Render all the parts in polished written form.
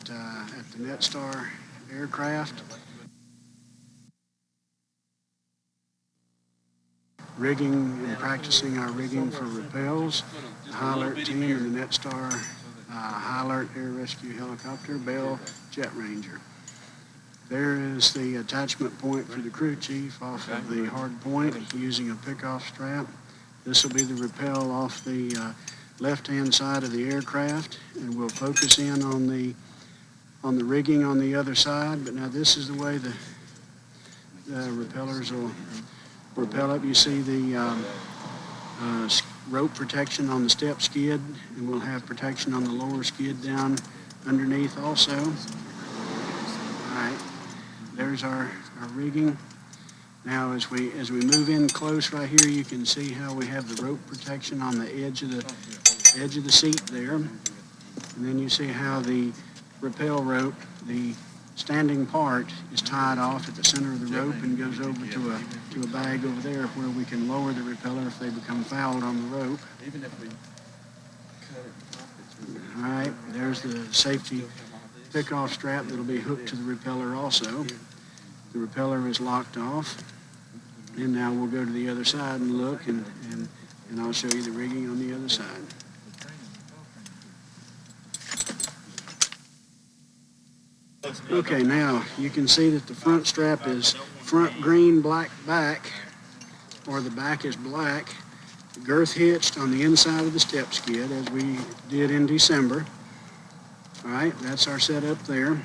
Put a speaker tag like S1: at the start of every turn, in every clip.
S1: at the NetStar aircraft. Rigging and practicing our rigging for Rappels, the High Alert team and the NetStar High Alert Air Rescue Helicopter, Bell Jet Ranger. There is the attachment point for the crew chief off of the hard point using a pickoff strap. This will be the rappel off the left-hand side of the aircraft, and we'll focus in on the rigging on the other side. But now this is the way the rappellers will rappel up. You see the rope protection on the step skid, and we'll have protection on the lower skid down underneath also. All right, there's our rigging. Now as we move in close right here, you can see how we have the rope protection on the edge of the seat there. And then you see how the rappel rope, the standing part, is tied off at the center of the rope and goes over to a bag over there where we can lower the repeller if they become fouled on the rope.
S2: Even if we cut it.
S1: All right, there's the safety pickoff strap that'll be hooked to the repeller also. The repeller is locked off. And now we'll go to the other side and look, and I'll show you the rigging on the other side. Okay, now you can see that the front strap is front green, black back, or the back is black. Girth hitched on the inside of the step skid as we did in December. All right, that's our setup there.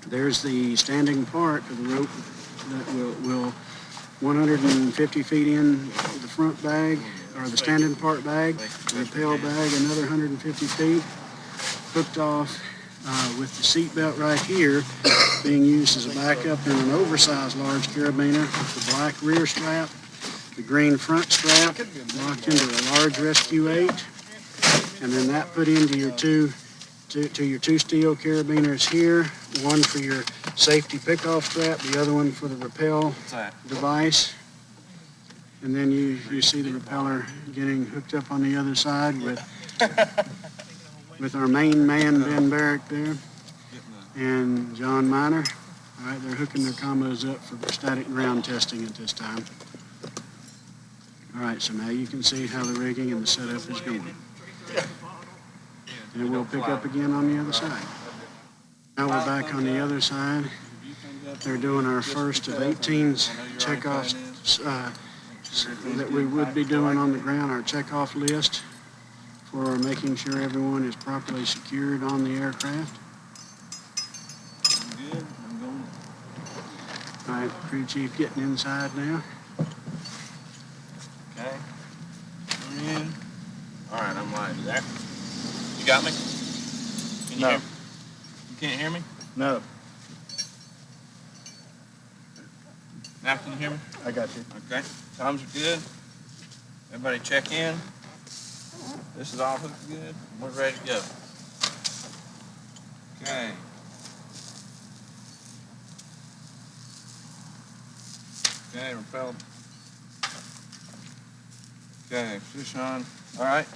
S1: There's the standing part of the rope that will 150 feet in the front bag, or the standing part bag, the rappel bag, another 150 feet, hooked off with the seat belt right here, being used as a backup in an oversized large carabiner with the black rear strap, the green front strap locked into a large Rescue 8, and then that put into your two steel carabiners here, one for your safety pickoff strap, the other one for the rappel device. And then you see the repeller getting hooked up on the other side with our main man, Ben Barrick there, and John Miner. All right, they're hooking their combos up for static ground testing at this time. All right, so now you can see how the rigging and the setup is going. And we'll pick up again on the other side. Now we're back on the other side. They're doing our first of 18 checkoffs that we would be doing on the ground, our checkoff list for making sure everyone is properly secured on the aircraft.
S2: Good, I'm going.
S1: All right, crew chief getting inside now.
S2: Okay. I'm in. All right, I'm live. There. You got me? Can you
S1: No.
S2: hear me? You can't hear me?
S1: No,
S2: Now can you hear me?
S1: I got you.
S2: Okay. Times are good. Everybody check in. This is all hooked good. We're ready to go. Okay. Okay, rappel. Okay, fish on. All right.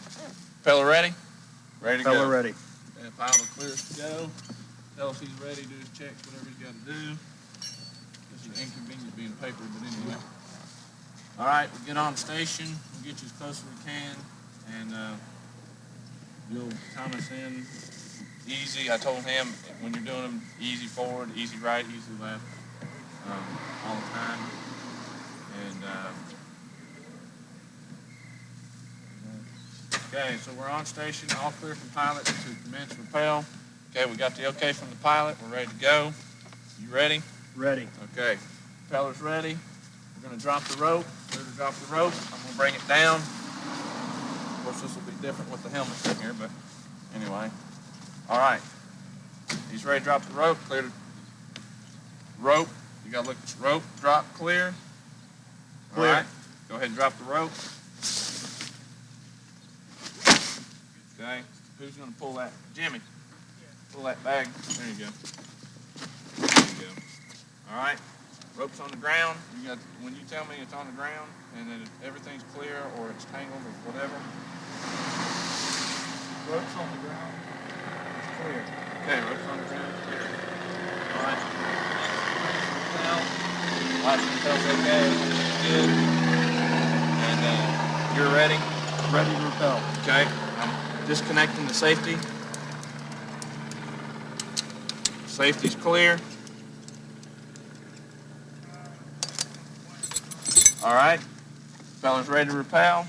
S2: Repeller ready? Ready to go.
S1: Repeller ready.
S2: And pilot clears to go. Tell us he's ready, do his checks, whatever he's got to do. This is inconvenient being paper, but anyway. All right, we'll get on station. We'll get you as close as we can, and you'll count us in easy. I told him when you're doing them, easy forward, easy right, easy left, all the time. And okay, so we're on station, all clear from pilot to commence rappel. Okay, we got the okay from the pilot. We're ready to go. You ready?
S1: Ready.
S2: Okay, propeller's ready. We're going to drop the rope. Clear to drop the rope. I'm going to bring it down. Of course, this will be different with the helmets in here, but anyway. All right. He's ready to drop the rope. Clear the rope. You got to look at the rope. Drop, clear. All right. Go ahead and drop the rope. Okay. Who's going to pull that? Jimmy. Pull that bag. There you go. There you go. All right. Rope's on the ground. You got, when you tell me it's on the ground and that everything's clear or it's tangled or whatever. Rope's on the ground. It's clear. Okay, ropes on the ground, clear. All right. Watch rappel's okay. Good. And you're ready?
S3: Ready to rappel.
S2: Okay. I'm disconnecting the safety. Safety's clear. All right. Propeller's ready to rappel.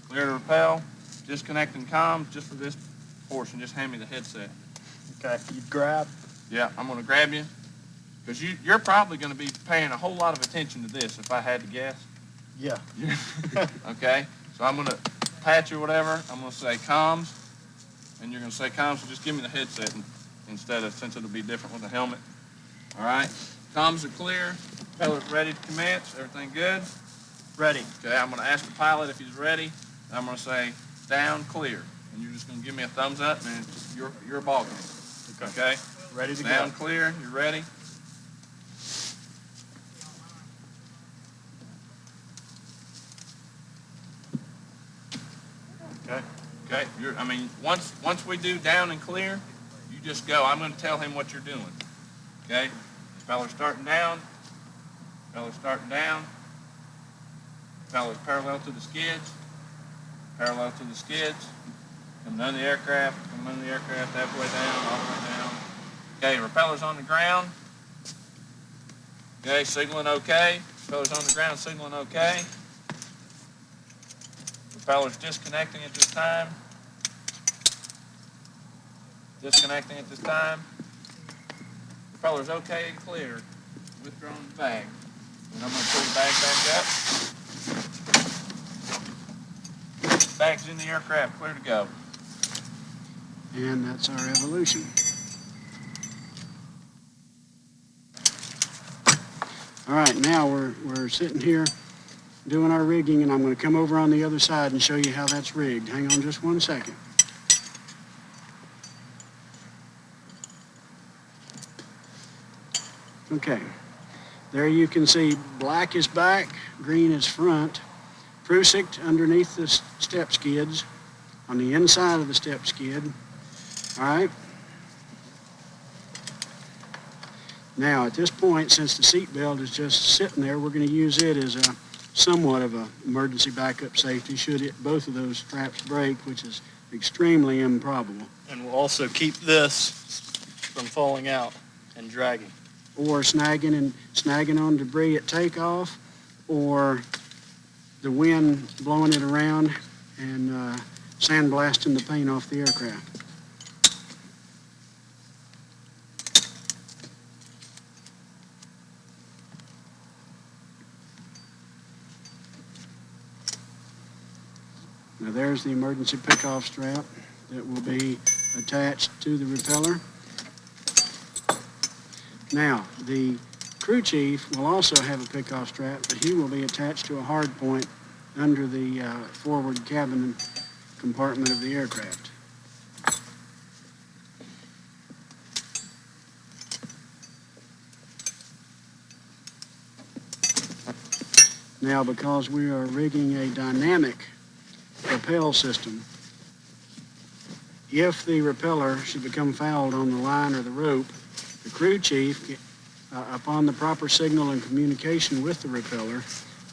S2: Clear to rappel. Disconnecting comms just for this portion. Just hand me the headset.
S3: Okay, you grab.
S2: Yeah, I'm going to grab you. Because you're probably going to be paying a whole lot of attention to this if I had to guess.
S3: Yeah.
S2: Okay? So I'm going to patch or whatever. I'm going to say comms. And you're going to say comms, so just give me the headset instead of, since it'll be different with the helmet. All right? Comms are clear. Propeller's ready to commence. Everything good?
S3: Ready.
S2: Okay, I'm going to ask the pilot if he's ready. And I'm going to say down, clear. And you're just going to give me a thumbs up, and it's your ball game. Okay?
S3: Ready to
S2: Down,
S3: go.
S2: clear. You ready?
S3: Okay.
S2: Okay. Once we do down and clear, you just go. I'm going to tell him what you're doing. Okay? Propeller's starting down. Propeller's starting down. Propeller's parallel to the skids. Parallel to the skids. Coming under the aircraft. Coming under the aircraft halfway down, all the way down. Okay, propeller's on the ground. Okay, signaling okay. Propeller's on the ground, signaling okay. Propeller's disconnecting at this time. Disconnecting at this time. Propeller's okay and clear. Withdrawing the bag. And I'm going to pull the bag back up. Bag's in the aircraft, clear to go.
S1: And that's our evolution. All right, now we're sitting here doing our rigging, and I'm going to come over on the other side and show you how that's rigged. Hang on just one second. Okay, there you can see black is back, green is front, Prusik underneath the step skids, on the inside of the step skid. All right. Now, at this point, since the seat belt is just sitting there, we're going to use it as a somewhat of an emergency backup safety should both of those straps break, which is extremely improbable.
S3: And we'll also keep this from falling out and dragging.
S1: Or snagging on debris at takeoff, or the wind blowing it around and sandblasting the paint off the aircraft. Now there's the emergency pickoff strap that will be attached to the repeller. Now, the crew chief will also have a pickoff strap, but he will be attached to a hard point under the forward cabin compartment of the aircraft. Now, because we are rigging a dynamic rappel system, if the repeller should become fouled on the line or the rope, the crew chief, upon the proper signal and communication with the repeller,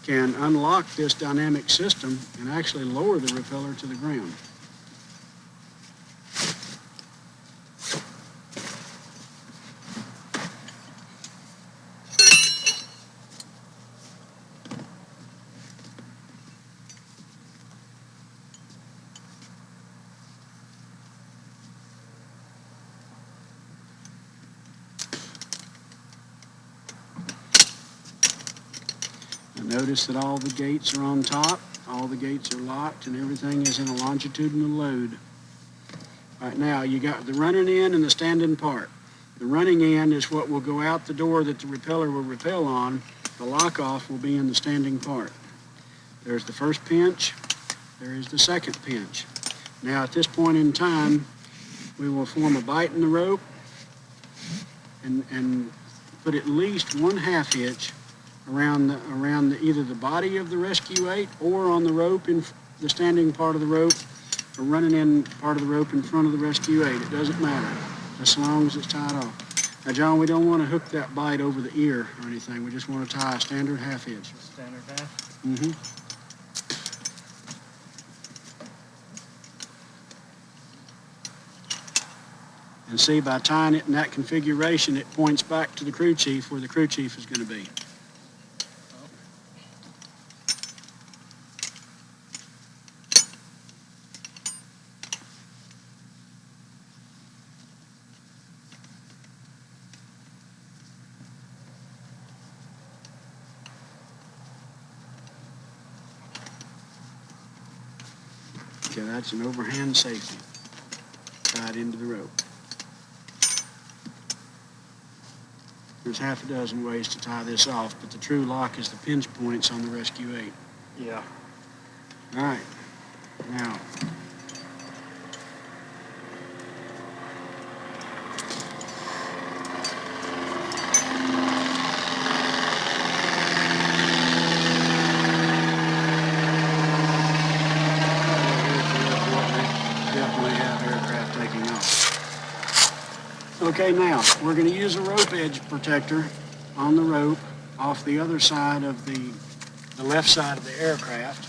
S1: can unlock this dynamic system and actually lower the repeller to the ground. Notice that all the gates are on top, all the gates are locked, and everything is in a longitudinal load. All right, now you got the running end and the standing part. The running end is what will go out the door that the repeller will rappel on. The lock-off will be in the standing part. There's the first pinch, there is the second pinch. Now at this point in time, we will form a bite in the rope and put at least 1/2 hitch around either the body of the Rescue 8 or on the rope in the standing part of the rope or running in part of the rope in front of the Rescue 8. It doesn't matter. as long as it's tied off. Now, John, we don't want to hook that bite over the ear or anything. We just want to tie a standard half hitch.
S3: Standard half.
S1: Mm-hmm. And see, by tying it in that configuration, it points back to the crew chief where the crew chief is going to be. Okay, that's an overhand safety tied into the rope. There's half a dozen ways to tie this off, but the true lock is the pinch points on the Rescue 8.
S3: Yeah.
S1: All right, now, definitely have aircraft taking off. Okay, now, we're going to use a rope edge protector on the rope off the other side of the left side of the aircraft,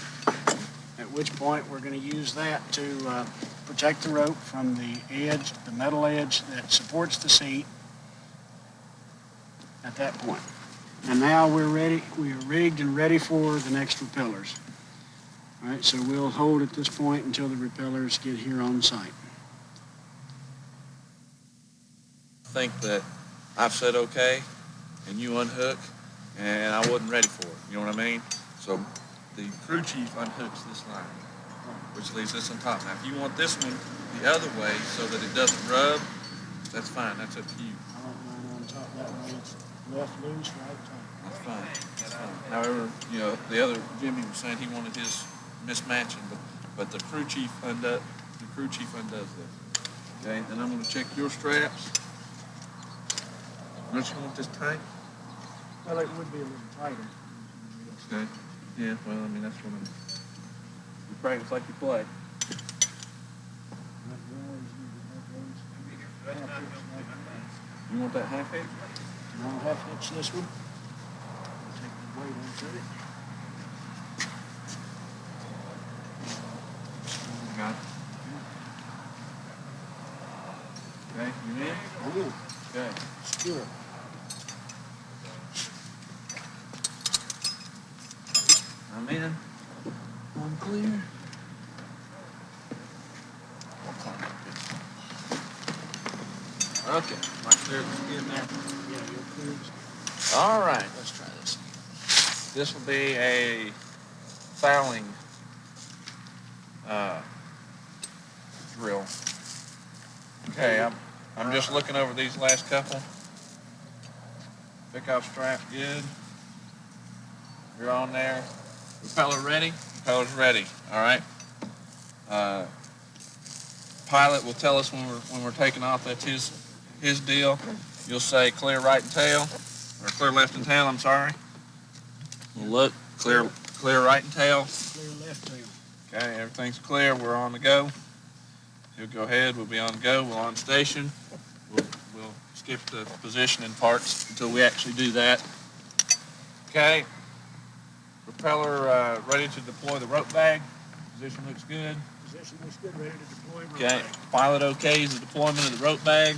S1: at which point we're going to use that to protect the rope from the edge, the metal edge that supports the seat at that point. And now we're ready, we are rigged and ready for the next repellers. All right, so we'll hold at this point until the repellers get here on site.
S2: Think that I've said okay, and you unhook, and I wasn't ready for it. You know what I mean? So the crew chief unhooks this line, which leaves this on top. Now, if you want this one the other way so that it doesn't rub, that's fine. That's up to you.
S1: I want mine on top that way. It's left loose, right tight.
S2: That's fine. That's fine. However, you know, the other Jimmy was saying he wanted his mismatching, but the crew chief undoes this. Okay, then I'm going to check your straps. Don't you want this tight?
S1: Well, it would be a little tighter.
S2: Okay. Yeah, well, I mean, that's what you practice like you play. You want that half hitch?
S1: You want half hitch this one? Take the weight off of it.
S2: Got it. Okay, you in?
S1: Oh, yeah.
S2: Okay.
S1: Secure it.
S2: I'm in. One clear. Okay, am I clear to begin there?
S1: Yeah, you're clear.
S2: All right, let's try this. This will be a fouling drill. Okay, I'm just looking over these last couple. Pick off strap good. You're on there. Repeller ready? Repeller's ready. All right. Pilot will tell us when we're taking off. That's his deal. You'll say clear right and tail, or clear left and tail. I'm sorry. We'll look clear right and tail.
S1: Clear left tail.
S2: Okay, everything's clear. We're on the go. He'll go ahead. We'll be on the go. We're on station. We'll skip the positioning parts until we actually do that. Okay. Propeller ready to deploy the rope bag. Position looks good.
S1: Position looks good. Ready to deploy. Rope
S2: Okay.
S1: bag.
S2: Pilot okays the deployment of the rope bag.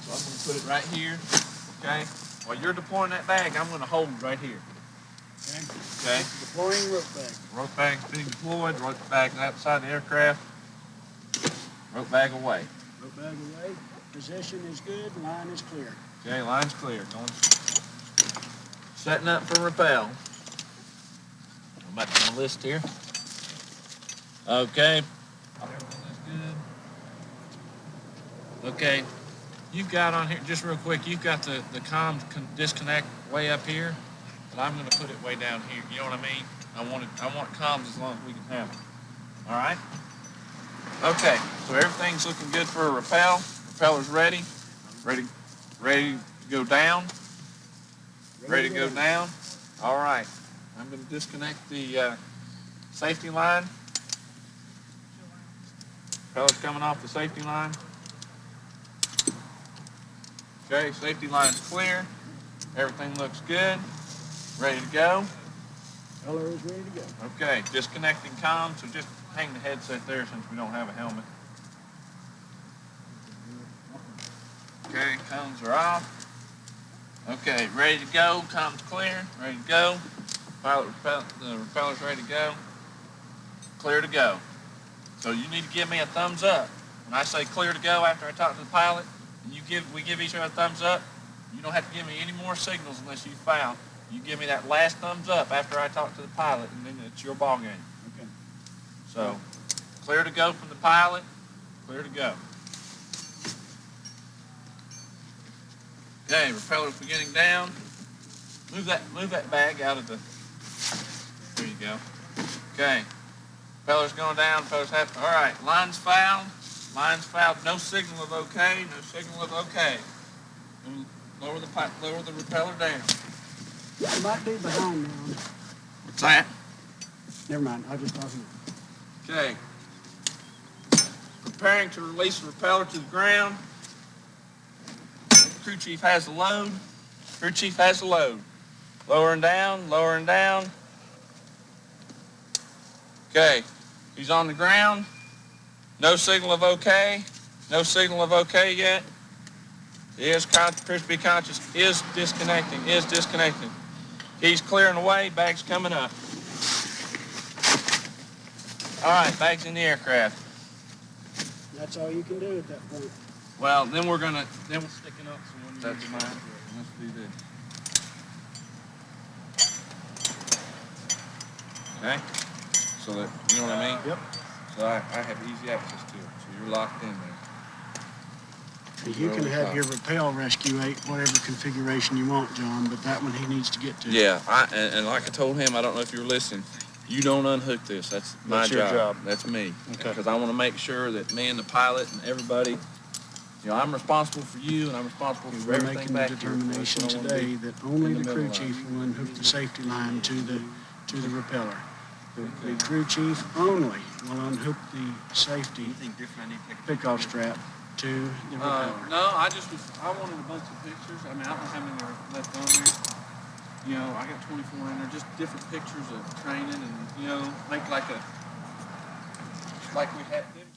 S2: So I'm going to put it right here. Okay. While you're deploying that bag, I'm going to hold right here.
S1: Okay.
S2: Okay.
S1: Deploying rope bag.
S2: Rope bag's being deployed. Rope bag outside the aircraft. Rope bag away.
S1: Rope bag away. Position is good. Line is clear.
S2: Okay, line's clear. Going. Setting up for rappel. I'm back to my list here. Okay. Everything is good. Okay. You've got on here, just real quick, you've got the comms disconnect way up here, but I'm going to put it way down here. You know what I mean? I want comms as long as we can have it. All right? Okay, so everything's looking good for a rappel. Rappeller's ready. Ready to go down. Ready to go down. All right. I'm going to disconnect the safety line. Rappeller's coming off the safety line. Okay, safety line's clear. Everything looks good. Ready to go.
S1: Color is ready to go.
S2: Okay, disconnecting comms, so just hang the headset there since we don't have a helmet. Okay, comms are off. Okay, ready to go. Comms clear. Ready to go. The repeller's ready to go. Clear to go. So you need to give me a thumbs up. When I say clear to go after I talk to the pilot, and we give each other a thumbs up, you don't have to give me any more signals unless you foul. You give me that last thumbs up after I talk to the pilot, and then it's your ball game.
S1: Okay.
S2: So, clear to go from the pilot, clear to go. Okay, repeller's beginning down. Move that bag out of the, there you go. Okay, propeller's going down, propeller's half, all right, line's fouled, no signal of okay, no signal of okay. Lower the repeller down.
S1: It might be behind me on it.
S2: What's that?
S1: Never mind, I just wasn't.
S2: Okay. Preparing to release the repeller to the ground. Crew chief has the load. Crew chief has the load. Lowering down, lowering down. Okay. He's on the ground. No signal of okay. No signal of okay yet. Be conscious. Is disconnecting. He's clearing away. Bag's coming up. All right, bag's in the aircraft.
S1: That's all you can do at that point.
S2: Well, then we're sticking up. So when that's fine. Let's do this. Okay. So that you know what I mean.
S1: Yep.
S2: So I have easy access to it. So you're locked in there.
S1: You can have your Rappel Rescue 8, whatever configuration you want, John, but that one he needs to get to.
S2: Yeah, and like I told him, I don't know if you were listening, you don't unhook this. That's my
S3: That's your job.
S2: That's me.
S3: Okay.
S2: Because I want to make sure that me and the pilot and everybody, you know, I'm responsible for you and I'm responsible for
S1: We're
S2: everything
S1: making
S2: back
S1: the
S2: here.
S1: determination
S2: That's what I wanna
S1: today
S2: be.
S1: that only
S2: in the
S1: the crew
S2: middle
S1: chief will unhook the safety line to the repeller. The
S2: Okay.
S1: crew chief only will unhook the safety pickoff strap to the repeller.
S2: No, I wanted a bunch of pictures. I mean, I don't know how many are left on there. You know, I got 24 in there, just different pictures of training and, you know, make like we had them.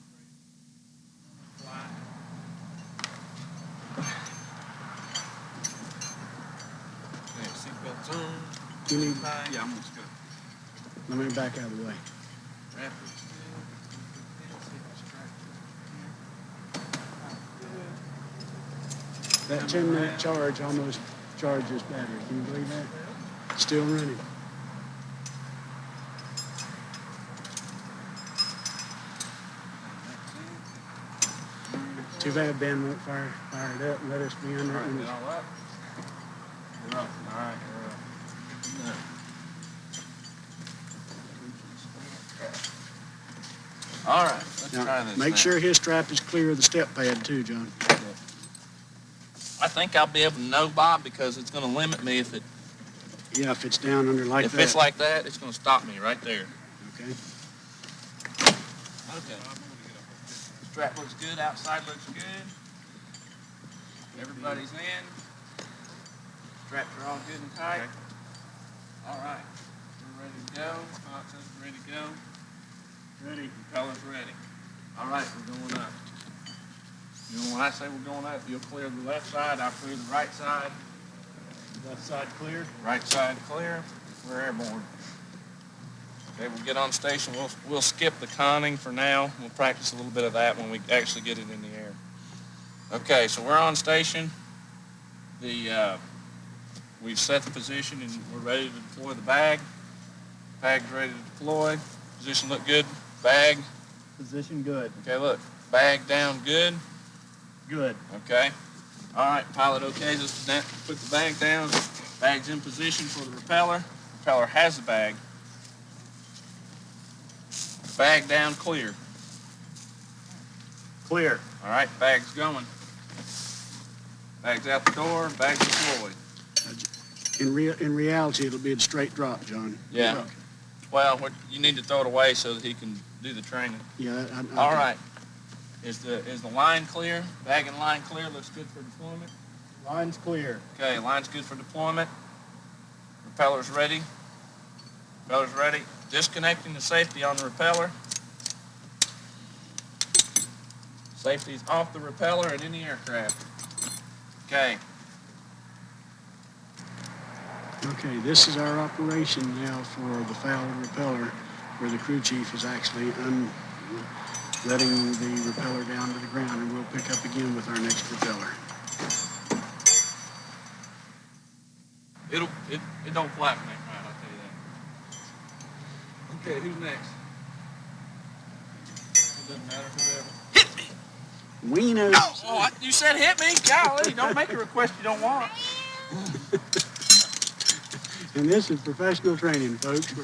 S2: Okay, seatbelts on.
S1: You need,
S2: Yeah, I'm just gonna
S1: let me back out of the way.
S2: wrap it.
S1: That 10-minute charge almost charges battery. Can you believe that? Still running. Too bad Ben won't fire it up and let us be under it. when it's-
S2: All right. We're up. All right, we're up. No. All right, let's try
S1: Now,
S2: this.
S1: make
S2: now.
S1: sure his strap is clear of the step pad too, John.
S2: I think I'll be able to know, Bob, because it's going to limit me if
S1: Yeah, if it's down under like that.
S2: it's like that, it's going to stop me right there.
S1: Okay.
S2: Okay. Strap looks good. Outside looks good. Everybody's in. Straps are all good and tight. All right. We're ready to go. Pilot says we're ready to go.
S1: Ready.
S2: Propeller's ready. All right, we're going up. You know, when I say we're going up, you'll clear the left side, I'll clear the right side.
S1: Left side cleared.
S2: Right side clear. We're airborne. Okay, we'll get on station. We'll skip the conning for now. We'll practice a little bit of that when we actually get it in the air. Okay, so we're on station. We've set the position and we're ready to deploy the bag. Bag's ready to deploy. Position look good. Bag.
S3: Position good.
S2: Okay, look. Bag down good.
S3: Good.
S2: Okay. All right, pilot okays us to put the bag down. Bag's in position for the repeller. Repeller has the bag. Bag down, clear.
S3: Clear.
S2: All right, bag's going. Bag's out the door, bag's deployed.
S1: In reality, it'll be a straight drop, John.
S2: Yeah. Well, you need to throw it away so that he can do the training.
S1: Yeah.
S2: All right. Is the line clear? Bag and line clear. Looks good for deployment.
S3: Line's clear.
S2: Okay, line's good for deployment. Repeller's ready. Repeller's ready. Disconnecting the safety on the repeller. Safety's off the repeller at any aircraft. Okay.
S1: Okay, this is our operation now for the fouled repeller, where the crew chief is actually letting the repeller down to the ground, and we'll pick up again with our next repeller.
S2: It don't flap neck right, I'll tell you that. Okay, who's next? It doesn't matter, whoever. Hit me!
S1: We know.
S2: You said hit me? Golly, don't make a request you don't want.
S1: And this is professional training, folks.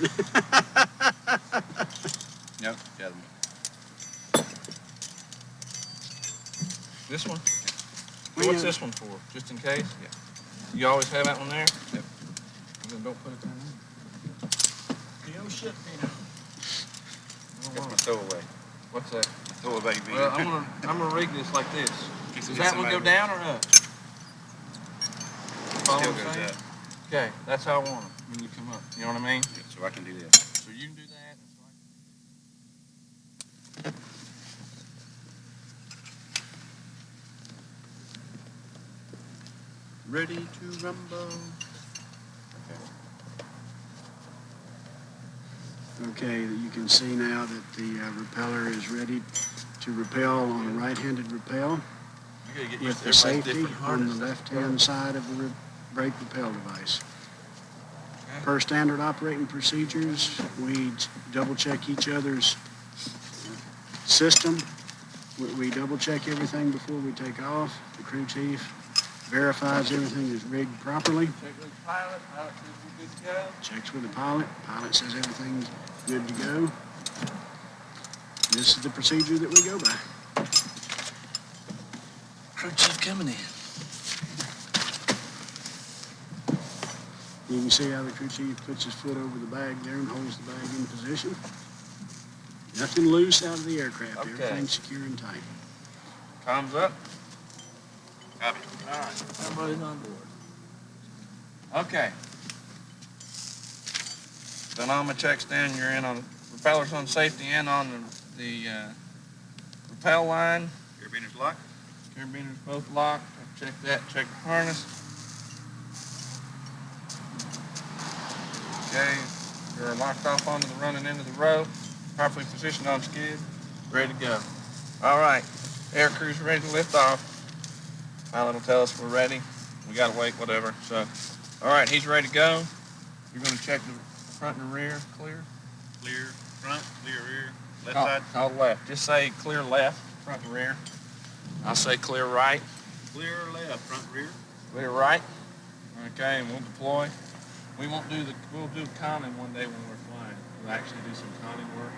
S2: Yep, got him. This one? What's this one for? Just in case? Yeah. You always have that one there? Yep. And then don't put it there. Oh shit, Pino.
S4: That's my throwaway.
S2: What's that?
S4: Throwaway bean.
S2: Well, I'm gonna rig this like this. Does that one go down or up? Follow
S4: Still
S2: what I'm
S4: goes
S2: saying?
S4: up.
S2: Okay, that's how I want it when you come up. You know what I mean?
S4: Yeah, so I can do that.
S2: So you can do that.
S4: Ready to rumble.
S1: Okay, you can see now that the repeller is ready to repel on a right-handed repel with the safety on the left-hand side of the brake repel device. Per standard operating procedures, we double-check each other's system. We double-check everything before we take off. The crew chief verifies everything is rigged properly.
S2: Check with the pilot. Pilot says we're good to go.
S1: Checks with the pilot. Pilot says everything's good to go. This is the procedure that we go by.
S2: Crew chief coming in.
S1: You can see how the crew chief puts his foot over the bag there and holds the bag in position. Nothing loose out of the aircraft.
S2: Okay.
S1: Everything's secure and tight.
S2: Comms up.
S4: Copy.
S2: All right, everybody's on board. Okay. Done all my checks down. You're in on propellers on safety and on the rappel line.
S4: Carabiners locked.
S2: Carabiners both locked. Check that. Check the harness. Okay. You're locked off onto the running end of the rope. Properly positioned on skid. Ready to go. All right. Air crew's ready to lift off. Pilot will tell us we're ready. We gotta wait, whatever. So, all right, he's ready to go. You're gonna check the front and rear, clear.
S4: Clear front, clear rear. Left
S2: Call,
S4: side.
S2: call left. Just say clear left, front and rear. I'll say clear right.
S4: Clear left, front, rear.
S2: Clear right. Okay, and we'll deploy. We'll do conning one day when we're flying. We'll actually do some conning work.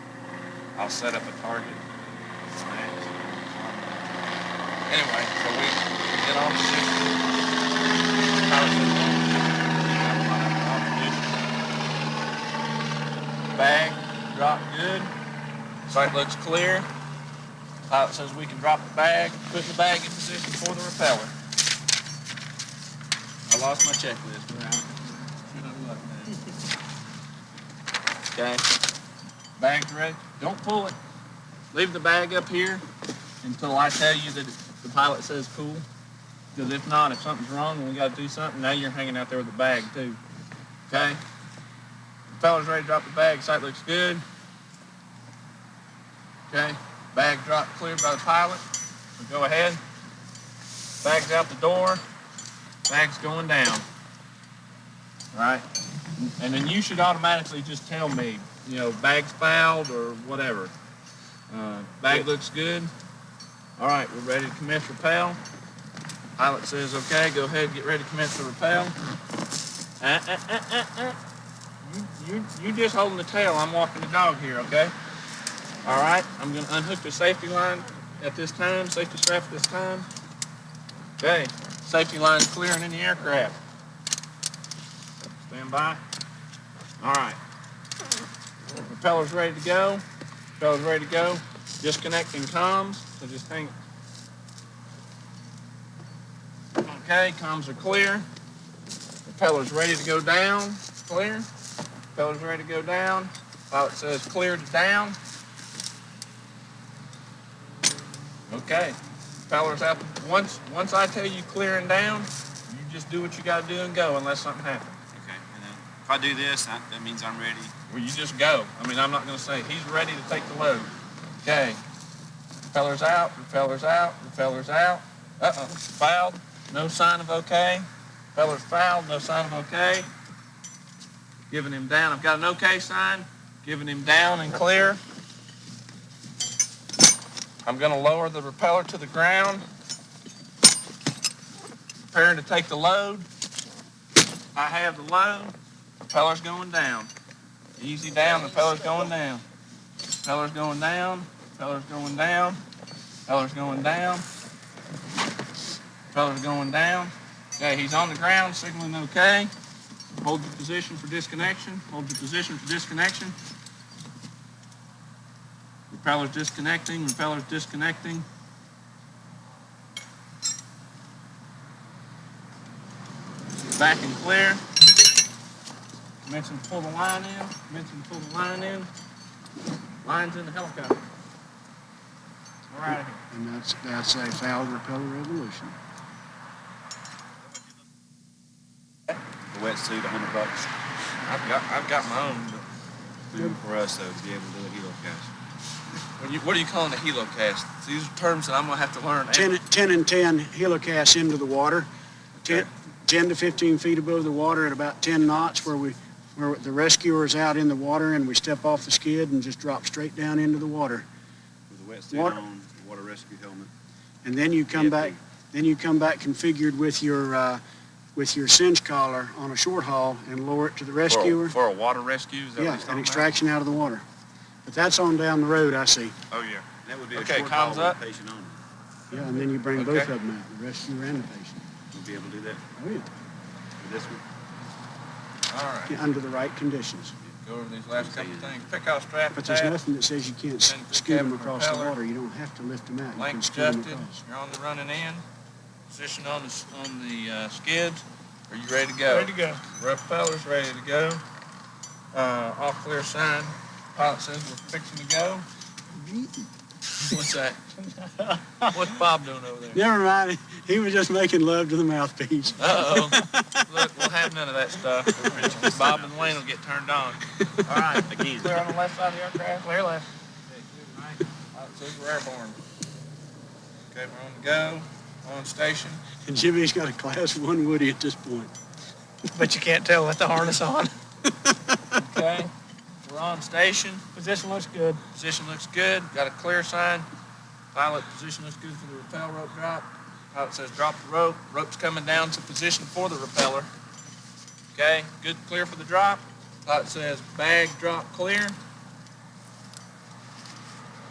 S2: I'll set up a target. Anyway, so we get on the system. Bag dropped good. Sight looks clear. Pilot says we can drop the bag, put the bag in position for the repeller. I lost my checklist. Should have looked at it. Okay. Bag's ready. Don't pull it. Leave the bag up here until I tell you that the pilot says cool. Because if not, if something's wrong and we got to do something, now you're hanging out there with the bag too. Okay? Propeller's ready to drop the bag. Sight looks good. Okay? Bag dropped clear by the pilot. So go ahead. Bag's out the door. Bag's going down. All right? And then you should automatically just tell me, bag's fouled or whatever. Bag looks good. All right, we're ready to commence rappel. Pilot says, okay, go ahead, get ready to commence the rappel. You just holding the tail. I'm walking the dog here, okay? All right, I'm going to unhook the safety line at this time, safety strap at this time. Okay, safety line's clearing in the aircraft. Stand by. All right. Propeller's ready to go. Propeller's ready to go. Disconnecting comms, so just hang. Okay, comms are clear. Propeller's ready to go down. Clear. Propeller's ready to go down. Pilot says clear to down. Okay. Propeller's out. Once I tell you clear and down, you just do what you got to do and go unless something happens.
S4: Okay, and then if I do this, that means I'm ready.
S2: Well, you just go. I mean, I'm not going to say he's ready to take the load. Okay. Propeller's out. Propeller's out. Propeller's out. Uh-oh. Fouled. No sign of okay. Propeller's fouled. No sign of okay. Giving him down. I've got an okay sign. Giving him down and clear. I'm going to lower the propeller to the ground. Preparing to take the load. I have the load. Propeller's going down. Easy down. The propeller's going down. Propeller's going down. Propeller's going down. Propeller's going down. Propeller's going down. Okay, he's on the ground, signaling okay. Hold your position for disconnection. Hold your position for disconnection. Propeller's disconnecting. Propeller's disconnecting. Back and clear. Commencing to pull the line in. Commencing to pull the line in. Line's in the helicopter. All right.
S1: And that's a fouled repeller revolution.
S4: The wetsuit, $100.
S2: I've got my own. But
S4: Maybe for us though, to be able to do a helo cast.
S2: what are you calling a helo cast? These are terms that I'm gonna have to learn.
S1: 10 and 10 helocast into the water.
S2: Okay.
S1: 10 to 15 feet above the water at about 10 knots where the rescuer's out in the water and we step off the skid and just drop straight down into the water.
S4: With the wetsuit on, water rescue helmet.
S1: And then you come back configured with your cinch collar on a short haul and lower it to the rescuer.
S4: For a water rescue? Is that what
S1: Yeah,
S4: he's talking
S1: an
S4: about?
S1: extraction out of the water. But that's on down the road, I see.
S4: Oh yeah. That would be a
S2: Okay,
S4: short haul
S2: comms
S4: with
S2: up.
S4: a patient on it.
S1: Yeah, and then you bring
S2: Okay.
S1: both of them out, the rescuer and the patient.
S4: We'll be able to do that
S1: Oh, yeah.
S4: with this one.
S2: All right.
S1: Yeah, under the right conditions.
S2: Go over these last couple of things. Pick out strap
S1: But there's
S2: attach.
S1: nothing that says you can't
S2: Then
S1: scoot them
S2: cabin
S1: across the
S2: propeller.
S1: water. You don't have to lift them out. You can
S2: Length
S1: scoot them
S2: adjusted.
S1: across.
S2: You're on the running in. Position on the skids. Are you ready to go?
S3: Ready to go.
S2: Propeller's ready to go. All clear sign. Pilot says we're fixing to go. What's that? What's Bob doing over there?
S1: Never mind. He was just making love to the mouthpiece.
S2: Uh-oh. Look, we'll have none of that stuff. Bob and Wayne will get turned on. All right, again. Clear on the left side of the aircraft. Clear left. Okay, clear right. Pilot says we're airborne. Okay, we're on the go. On station.
S1: And Jimmy's got a Class 1 Woody at this point.
S3: But you can't tell with the harness on.
S2: Okay. We're on station.
S3: Position looks good.
S2: Position looks good. Got a clear sign. Pilot, position looks good for the rappel rope drop. Pilot says drop the rope. Rope's coming down to position for the repeller. Okay, good, clear for the drop. Pilot says bag drop clear.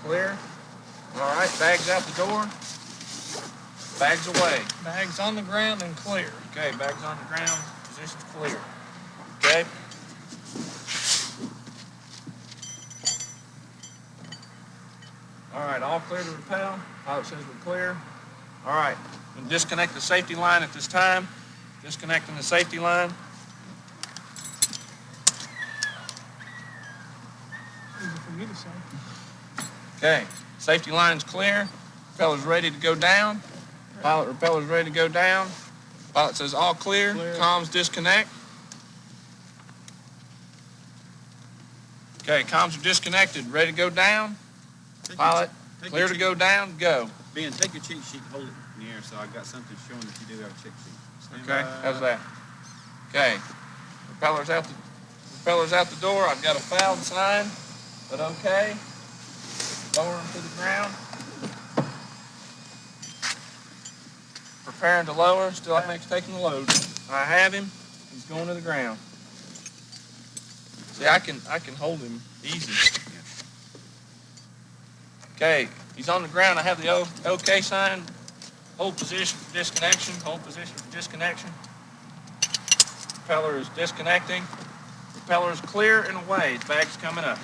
S2: Clear. All right, bag's out the door. Bag's away.
S3: Bags on the ground and clear.
S2: Okay, bag's on the ground. Position's clear. Okay. All right, all clear to rappel. Pilot says we're clear. All right, and disconnect the safety line at this time. Disconnecting the safety line.
S3: Easy for me to say.
S2: Okay, safety line's clear. Propeller's ready to go down. Pilot, propeller's ready to go down. Pilot says all clear. Comms disconnect. Okay, comms are disconnected. Ready to go down. Pilot, clear to go down. Go.
S4: Ben, take your cheat sheet, hold it in the air so I've got something showing that you do have a cheat sheet. Stand
S2: Okay,
S4: by.
S2: how's that? Okay, propeller's out the door. I've got a fouled sign, but okay. Lower him to the ground. Preparing to lower. Still taking the load. I have him. He's going to the ground. See, I can hold him easy. Okay, he's on the ground. I have the OK sign. Hold position for disconnection. Hold position for disconnection. Propeller is disconnecting. Propeller is clear and away. Bag's coming up.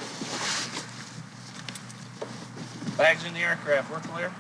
S2: Bag's in the aircraft. We're clear.